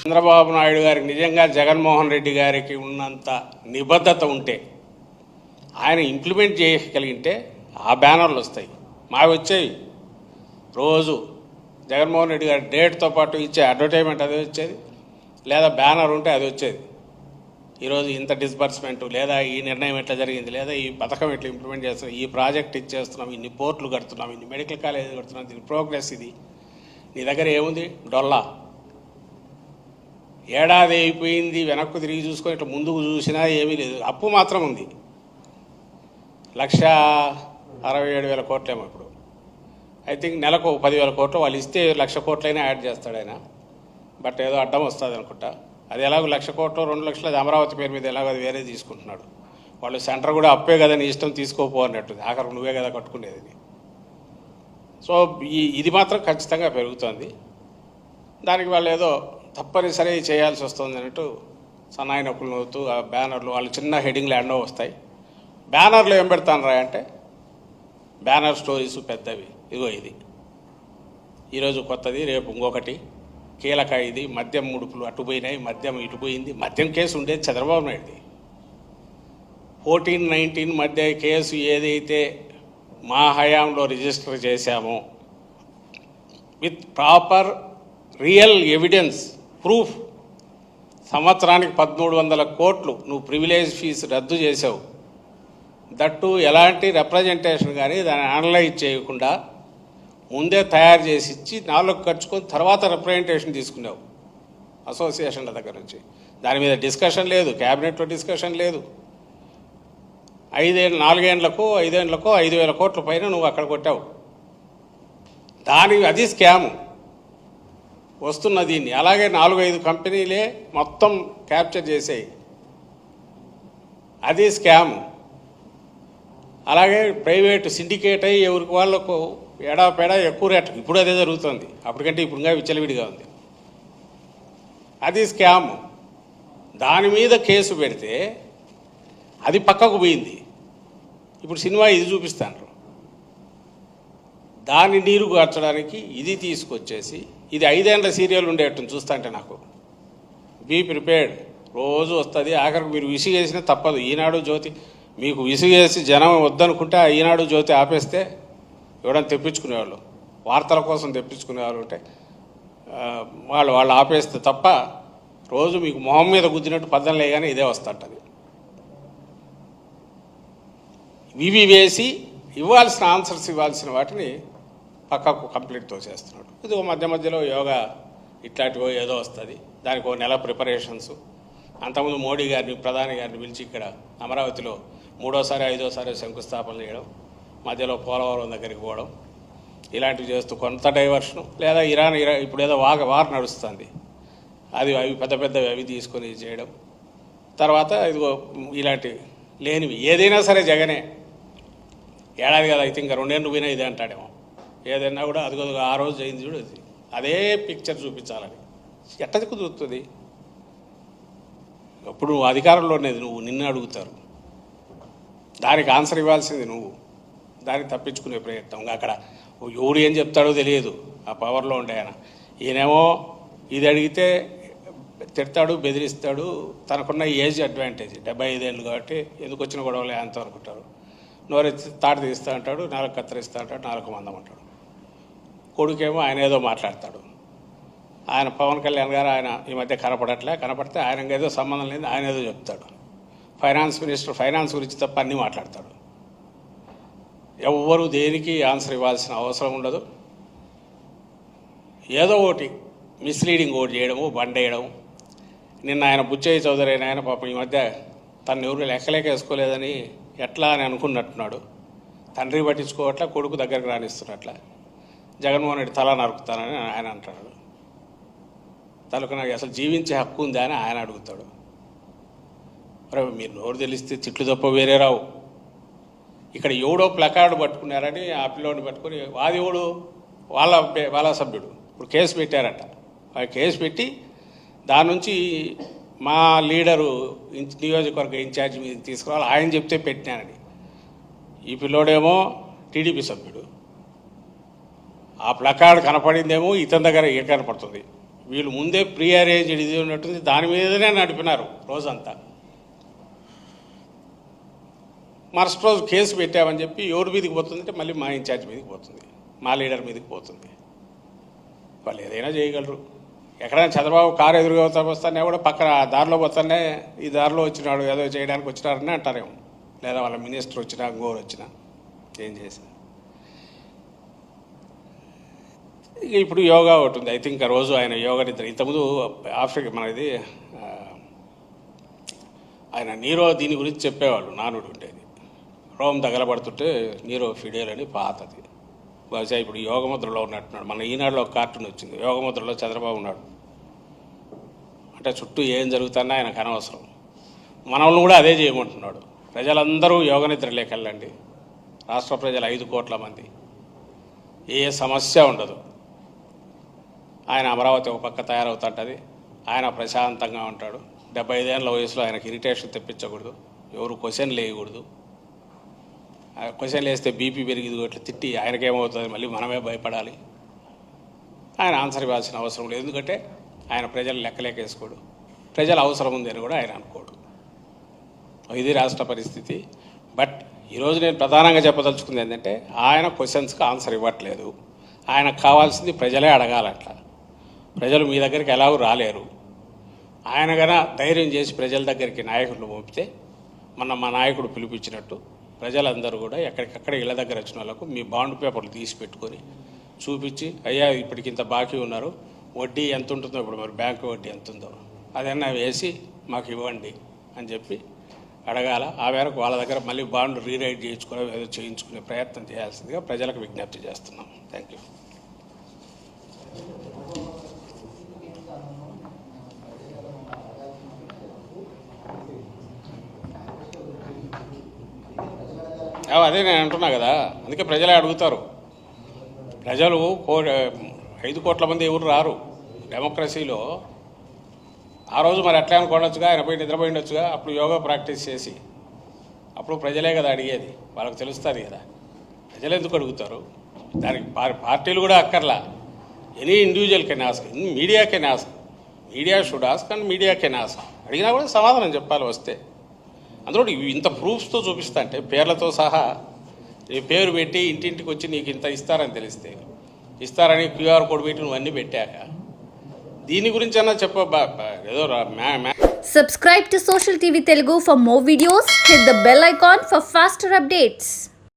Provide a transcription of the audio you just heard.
చంద్రబాబు నాయుడు గారికి నిజంగా జగన్మోహన్ రెడ్డి గారికి ఉన్నంత నిబద్ధత ఉంటే ఆయన ఇంప్లిమెంట్ చేయగలిగితే ఆ బ్యానర్లు వస్తాయి. మావి వచ్చేవి రోజు జగన్మోహన్ రెడ్డి గారి డేట్తో పాటు ఇచ్చే అడ్వర్టైజ్మెంట్ అది వచ్చేది, లేదా బ్యానర్ ఉంటే అది వచ్చేది. ఈరోజు ఇంత డిస్బర్స్మెంటు, లేదా ఈ నిర్ణయం ఎట్లా జరిగింది, లేదా ఈ పథకం ఎట్లా ఇంప్లిమెంట్ చేస్తున్నాం, ఈ ప్రాజెక్ట్ ఇచ్చేస్తున్నాం, ఇన్ని పోర్టులు కడుతున్నాం, ఇన్ని మెడికల్ కాలేజ్ కడుతున్నాం, దీని ప్రోగ్రెస్ ఇది. నీ దగ్గర ఏముంది? డొల్లా. ఏడాది అయిపోయింది, వెనక్కు తిరిగి చూసుకొని ఇట్లా ముందుకు చూసినా ఏమీ లేదు. అప్పు మాత్రం ఉంది, 1,67,000 కోట్లేమో ఇప్పుడు. ఐ థింక్ నెలకు 10,000 కోట్లు వాళ్ళు ఇస్తే 1,00,000 కోట్లైనా యాడ్ చేస్తాడు ఆయన. బట్ ఏదో అడ్డం వస్తుంది అనుకుంటా. అది ఎలాగో 1,00,000 కోట్లు 2 లక్షలు అది అమరావతి పేరు మీద ఎలాగో అది వేరే తీసుకుంటున్నాడు. వాళ్ళు సెంటర్ కూడా అప్పే కదా, నీ ఇష్టం తీసుకోపో అన్నట్టు, ఆఖరికి నువ్వే కదా కట్టుకునేది. సో ఇది మాత్రం ఖచ్చితంగా పెరుగుతుంది. దానికి వాళ్ళు ఏదో తప్పనిసరి చేయాల్సి వస్తుంది అన్నట్టు సన్నాయి నొప్పులు నవ్వుతూ ఆ బ్యానర్లు వాళ్ళు చిన్న హెడింగ్లు ఎండో వస్తాయి. బ్యానర్లు ఏం పెడతాను రా అంటే బ్యానర్ స్టోరీస్ పెద్దవి. ఇదిగో ఇది ఈరోజు కొత్తది, రేపు ఇంకొకటి కీలక. ఇది మద్యం ముడుపులు అటుపోయినాయి, మద్యం ఇటుపోయింది. మద్యం కేసు ఉండేది చంద్రబాబు నాయుడుది. 14-19 మధ్య కేసు ఏదైతే మా హయాంలో రిజిస్టర్ చేశామో with proper real evidence proof, సంవత్సరానికి 1,300 కోట్లు నువ్వు ప్రివిలేజ్ ఫీజు రద్దు చేసావు. దట్టు ఎలాంటి రిప్రజెంటేషన్ కానీ దాన్ని అనలైజ్ చేయకుండా ముందే తయారు చేసి ఇచ్చి 4 ఖర్చుకొని తర్వాత రిప్రజెంటేషన్ తీసుకున్నావు అసోసియేషన్ల దగ్గర నుంచి. దాని మీద డిస్కషన్ లేదు, క్యాబినెట్లో డిస్కషన్ లేదు. 4 ఏళ్లకో 5,000 కోట్ల పైన నువ్వు అక్కడ కొట్టావు. అది స్కాము వస్తున్న దీన్ని. అలాగే 4-5 కంపెనీలే మొత్తం క్యాప్చర్ చేసాయి, అది స్కాము. అలాగే ప్రైవేటు సిండికేట్ అయ్యి ఎవరికి వాళ్ళకు ఎడాపెడా ఎక్కువ రేటు. ఇప్పుడు అదే జరుగుతుంది, అప్పటికంటే ఇప్పుడు ఇంకా విచ్చలవిడిగా ఉంది. అది స్కామ్. దాని మీద కేసు పెడితే అది పక్కకు పోయింది. ఇప్పుడు సినిమా ఇది చూపిస్తాను, దాన్ని నీరు గార్చడానికి ఇది తీసుకొచ్చేసి ఇది 5 ఏళ్ల సీరియల్ ఉండేటట్టు చూస్తుంటే నాకు బీ ప్రిపేర్డ్. రోజు వస్తుంది, ఆఖరికి మీరు విసిగేసినా తప్పదు. ఈనాడు జ్యోతి మీకు విసిగేసి జనం వద్దనుకుంటే ఈనాడు జ్యోతి ఆపేస్తే ఎవడన్నా తెప్పించుకునేవాళ్ళు, వార్తల కోసం తెప్పించుకునేవాళ్ళు ఉంటే వాళ్ళు ఆపేస్తే తప్ప రోజు మీకు మొహం మీద గుద్దినట్టు పద్దనలే కానీ ఇదే వస్తుంటుంది. ఇవి వేసి ఇవ్వాల్సిన ఆన్సర్స్ ఇవ్వాల్సిన వాటిని పక్కకు కంప్లీట్తో చేస్తున్నాడు. ఇది మధ్య మధ్యలో యోగా ఇట్లాంటివో ఏదో వస్తుంది, దానికి 1 నెల ప్రిపరేషన్స్. అంతకుముందు మోడీ గారిని, ప్రధాని గారిని పిలిచి ఇక్కడ అమరావతిలో 3వ సారి 5వ సారి శంకుస్థాపన చేయడం, మధ్యలో పోలవరం దగ్గరికి పోవడం, ఇలాంటివి చేస్తూ కొంత డైవర్షను. లేదా ఇరాన్ ఇప్పుడు ఏదో వార్ నడుస్తుంది, అవి పెద్ద పెద్దవి అవి తీసుకొని చేయడం. తర్వాత ఇదిగో ఇలాంటి లేనివి ఏదైనా సరే జగనే ఏడాది కదా అయితే ఇంకా 2 ఏళ్ళు పోయినా ఇదే అంటాడేమో. ఏదైనా కూడా అదిగో ఆ రోజు అయింది చూడు, అదే పిక్చర్ చూపించాలని ఎట్ట కుదురుతుంది? అప్పుడు నువ్వు అధికారంలో ఉండేది నువ్వు, నిన్ను అడుగుతారు, దానికి ఆన్సర్ ఇవ్వాల్సింది నువ్వు. దానికి తప్పించుకునే ప్రయత్నం. అక్కడ ఎవడు ఏం చెప్తాడో తెలియదు ఆ పవర్లో ఉండే ఆయన. ఈయనేమో ఇది అడిగితే తిడతాడు, బెదిరిస్తాడు. తనకున్న ఏజ్ అడ్వాంటేజ్ 75 ఏళ్ళు కాబట్టి ఎందుకు వచ్చిన గొడవలే అంత అనుకుంటారు. నోరెత్తి తాట తీస్తా అంటాడు, నాలుగు కత్తిరిస్తా అంటాడు, నాలుగు మందం అంటాడు. కొడుకేమో ఆయన ఏదో మాట్లాడతాడు. ఆయన పవన్ కళ్యాణ్ గారు ఆయన ఈ మధ్య కనపడితే ఆయనకి ఏదో సంబంధం లేదు, ఆయన ఏదో చెప్తాడు. ఫైనాన్స్ మినిస్టర్ ఫైనాన్స్ గురించి తప్ప అన్నీ మాట్లాడతాడు. ఎవ్వరూ దేనికి ఆన్సర్ ఇవ్వాల్సిన అవసరం ఉండదు. ఏదో ఒకటి మిస్లీడింగ్ ఒకటి చేయడము, బండేయడం. నిన్న ఆయన బుచ్చయ్య చౌదరి ఆయన పాపం ఈ మధ్య తను ఎవరు లెక్కలేకేసుకోలేదని ఎట్లా అని అనుకున్నట్టున్నాడు. తండ్రి పట్టించుకోవట్లా, కొడుకు దగ్గరకు రానిస్తున్నట్లా. జగన్మోహన్ రెడ్డి తల నరుకుతానని ఆయన అంటాడు. తనకు నాకు అసలు జీవించే హక్కు ఉందా అని ఆయన అడుగుతాడు. మరి మీరు నోరు తెలిస్తే తిట్లు తప్ప వేరే రావు. ఇక్కడ ఎవడో ప్లకార్డు పట్టుకున్నారని ఆ పిల్లోడిని పట్టుకొని వాది ఎవడు వాళ్ళ సభ్యుడు ఇప్పుడు కేసు పెట్టారట. ఆ కేసు పెట్టి దాని నుంచి మా లీడరు నియోజకవర్గ ఇన్ఛార్జి మీద తీసుకురావాలి, ఆయన చెప్తే పెట్టినానని. ఈ పిల్లోడేమో టీడీపీ సభ్యుడు. ఆ ప్లకార్డు కనపడిందేమో ఇతని దగ్గర కనపడుతుంది. వీళ్ళు ముందే ప్రీ అరేంజ్డ్ ఇది ఉన్నట్టుంది, దాని మీదనే నడిపినారు రోజంతా. మరుసటి రోజు కేసు పెట్టామని చెప్పి ఎవరి మీదకి పోతుందంటే మళ్ళీ మా ఇన్ఛార్జ్ మీదకి పోతుంది, మా లీడర్ మీదకి పోతుంది. వాళ్ళు ఏదైనా చేయగలరు. ఎక్కడైనా చంద్రబాబు కారు ఎదురుగా వస్తానే కూడా పక్కన దారిలో పోతానే ఈ దారిలో వచ్చినాడు ఏదో చేయడానికి వచ్చినారని అంటారేమో, లేదా వాళ్ళ మినిస్టర్ వచ్చినా ఇంకోరు వచ్చినా ఏం చేసినా. ఇక ఇప్పుడు యోగా ఒకటి ఉంది. ఐ థింక్ ఆ రోజు ఆయన యోగా నిద్ర ఇంతకుముందు ఆఫ్రికా మనది ఆయన నీరో దీని గురించి చెప్పేవాళ్ళు, నానుడు ఉండేది. రోమ్ తగలబడుతుంటే నీరో ఫిడేల్ అని పాతది. బహుశా ఇప్పుడు యోగముద్రలో ఉన్నట్టున్నాడు. మన ఈనాడులో ఒక కార్టూన్ వచ్చింది, యోగముద్రలో చంద్రబాబు ఉన్నాడు. అంటే చుట్టూ ఏం జరుగుతున్నా ఆయనకు అనవసరం. మనల్ని కూడా అదే చేయమంటున్నాడు. ప్రజలందరూ యోగ నిద్రలోకి వెళ్ళండి. రాష్ట్ర ప్రజలు 5 కోట్ల మంది, ఏ సమస్య ఉండదు. ఆయన అమరావతి ఒక పక్క తయారవుతుంటుంది, ఆయన ప్రశాంతంగా ఉంటాడు. 75 ఏళ్ళ వయసులో ఆయనకి ఇరిటేషన్ తెప్పించకూడదు, ఎవరు క్వశ్చన్లు వేయకూడదు. క్వశ్చన్లు వేస్తే బీపీ పెరిగింది ఇట్లా తిట్టి ఆయనకేమవుతుంది మళ్ళీ మనమే భయపడాలి. ఆయన ఆన్సర్ ఇవ్వాల్సిన అవసరం లేదు, ఎందుకంటే ఆయన ప్రజలు లెక్కలేకేసుకోడు, ప్రజల అవసరం ఉంది అని కూడా ఆయన అనుకోడు. ఇది రాష్ట్ర పరిస్థితి. బట్ ఈరోజు నేను ప్రధానంగా చెప్పదలుచుకుంది ఏంటంటే ఆయన క్వశ్చన్స్కి ఆన్సర్ ఇవ్వట్లేదు. ఆయనకు కావాల్సింది ప్రజలే అడగాలంట. ప్రజలు మీ దగ్గరికి ఎలాగూ రాలేరు. ఆయన కన్నా ధైర్యం చేసి ప్రజల దగ్గరికి నాయకులను పంపితే మన మా నాయకుడు పిలిపించినట్టు ప్రజలందరూ కూడా ఎక్కడికక్కడ ఇళ్ళ దగ్గర వచ్చిన వాళ్ళకు మీ బాండ్ పేపర్లు తీసి పెట్టుకొని చూపించి, అయ్యా ఇప్పటికి ఇంత బాకీ ఉన్నారు, వడ్డీ ఎంత ఉంటుందో, ఇప్పుడు మరి బ్యాంకు వడ్డీ ఎంత ఉందో అదన్నా వేసి మాకు ఇవ్వండి అని చెప్పి అడగాల. ఆ మేరకు వాళ్ళ దగ్గర మళ్ళీ బాండ్ రీరైట్ చేయించుకునే ఏదో చేయించుకునే ప్రయత్నం చేయాల్సిందిగా ప్రజలకు విజ్ఞప్తి చేస్తున్నాం. Thank you. అదే నేను అంటున్నా కదా, అందుకే ప్రజలే అడుగుతారు. ప్రజలు 5 కోట్ల మంది ఎవరు రారు డెమోక్రసీలో. ఆ రోజు మరి ఎట్లా అనుకోండొచ్చుగా, ఆయన పోయి నిద్రపోయి ఉండొచ్చుగా, అప్పుడు యోగా ప్రాక్టీస్ చేసి. అప్పుడు ప్రజలే కదా అడిగేది, వాళ్ళకి తెలుస్తుంది కదా. ప్రజలు ఎందుకు అడుగుతారు? దానికి పార్టీలు కూడా అక్కర్లా. Any individual can ask, media can ask, media should ask and media can ask. అడిగినా కూడా సమాధానం చెప్పాలి వస్తే. అందులో ఇంత ప్రూఫ్స్తో చూపిస్తా అంటే పేర్లతో సహా నీ పేరు పెట్టి ఇంటింటికి వచ్చి నీకు ఇంత ఇస్తారని తెలిస్తే, ఇస్తారని క్యూఆర్ కోడ్ పెట్టి నువ్వు అన్నీ పెట్టాక దీని గురించి అన్నా ఏదో Subscribe to Social TV Telugu for more videos. Hit the bell icon for faster updates.